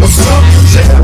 What's up?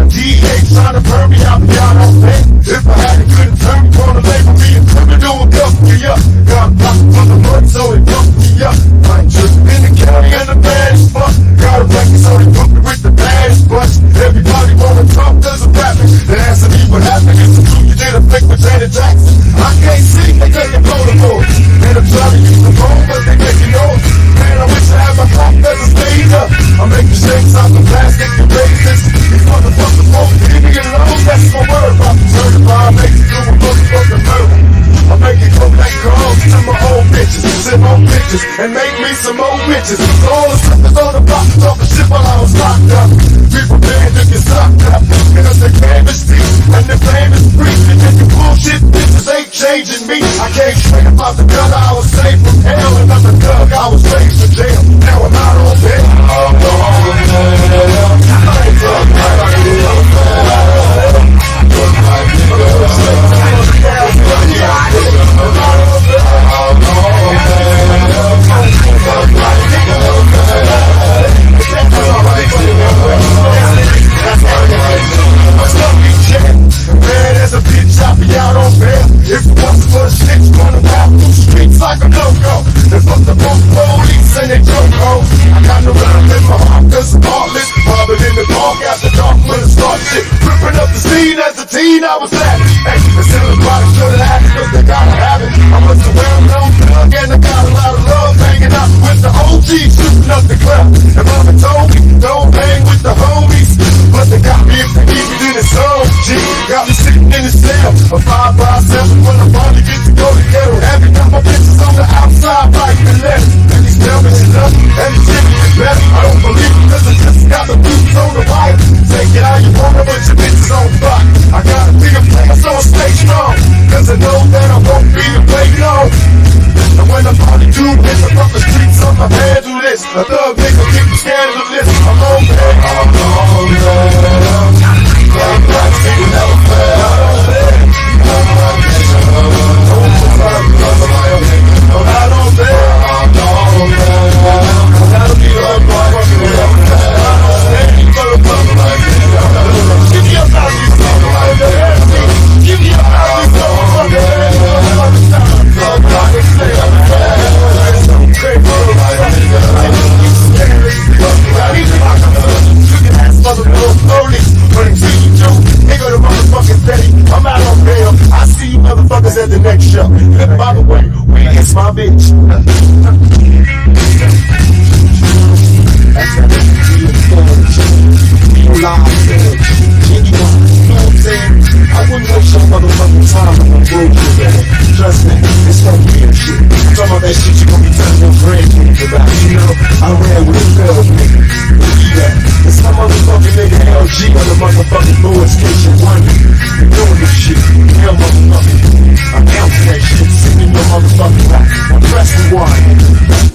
DA trying to burn me out, y'all don't pay. If I had it, couldn't turn me on the label, me a criminal and cuff me up. Got blocked from the mud, so they bumped me up. I ain't tripping in the county and the baddest fuck. Got a record, so they put me with the baddest bunch. Everybody wanna talk, cause I'm rapping. They asking me what happened, it's a clue you did a flick with Janet Jackson. I can't see, they take a photo for it. And I'm trying to use the phone, but they making noise. Man, I wish I had my clock as a speed up. I'm making shakes out the plastic and raisins. These motherfuckers won't leave me alone, that's my word. I'm certified, make it do a motherfucking murder. I'm making comeback calls to my old bitches, send more pictures, and make me some more bitches. So all the suckers on the block talking shit while I was locked up. Be prepared to get sucked up, because the game is deep, and the fame is free. And the bullshit bitches ain't changing me. I can't straight about the gun, I was saved from hell. And I'm the thug, I was raised in jail. Now I'm out on bail. Man, there's a bitch out be out on bail. If it wasn't for the snitch running out through streets like a loco, they fuck the police and they choke hoes. I got no rhyme in my heart, cause I'm heartless. Bobbing in the park after dark when it starts shit. Ripping up the scene as a teen, I was laughing. Hey, the selling products to the act, cause they gotta have it. I was a well-known thug and I got a lot of love. Hanging out with the OGs, shooting up the club. And mama told me, don't hang with the homies. But they got me if they keep it in the soul. G got me sitting in the cell, a 5 by 7 when I finally get to go to ghetto. Every time my bitches on the outside, right and left. And these tell me she love me, and these give me the best. I don't believe it, cause I just got the boots on the wire. Take it how you want, but your bitches on block. I gotta be a player, so I stay strong, cause I know that I won't be a play long. And when I'm finally do this, I fuck the streets on my head do this. A thug nigga keep me scandalous. I'm on bed, I'm on bed. I'm not seeing no fair. I'm bed, I'm on bed. I'm out on bed, I'm on bed. I gotta be up like a give me up out of these motherfuckers. Give me up out of these motherfuckers. I'm out on bail. I see you motherfuckers at the next show. By the way, it's my bitch. I wouldn't waste your motherfucking time on bullshit. Trust me, it's no real shit. Some of that shit you gon' be telling your grandkids about. You know, I ran with a girl, nigga. Believe that. And some motherfucking nigga LG on the motherfucking Lord Station 1. You doing this shit. Hell motherfucking. I'm out for that shit. Sitting in your motherfucking lap. I'm pressing one.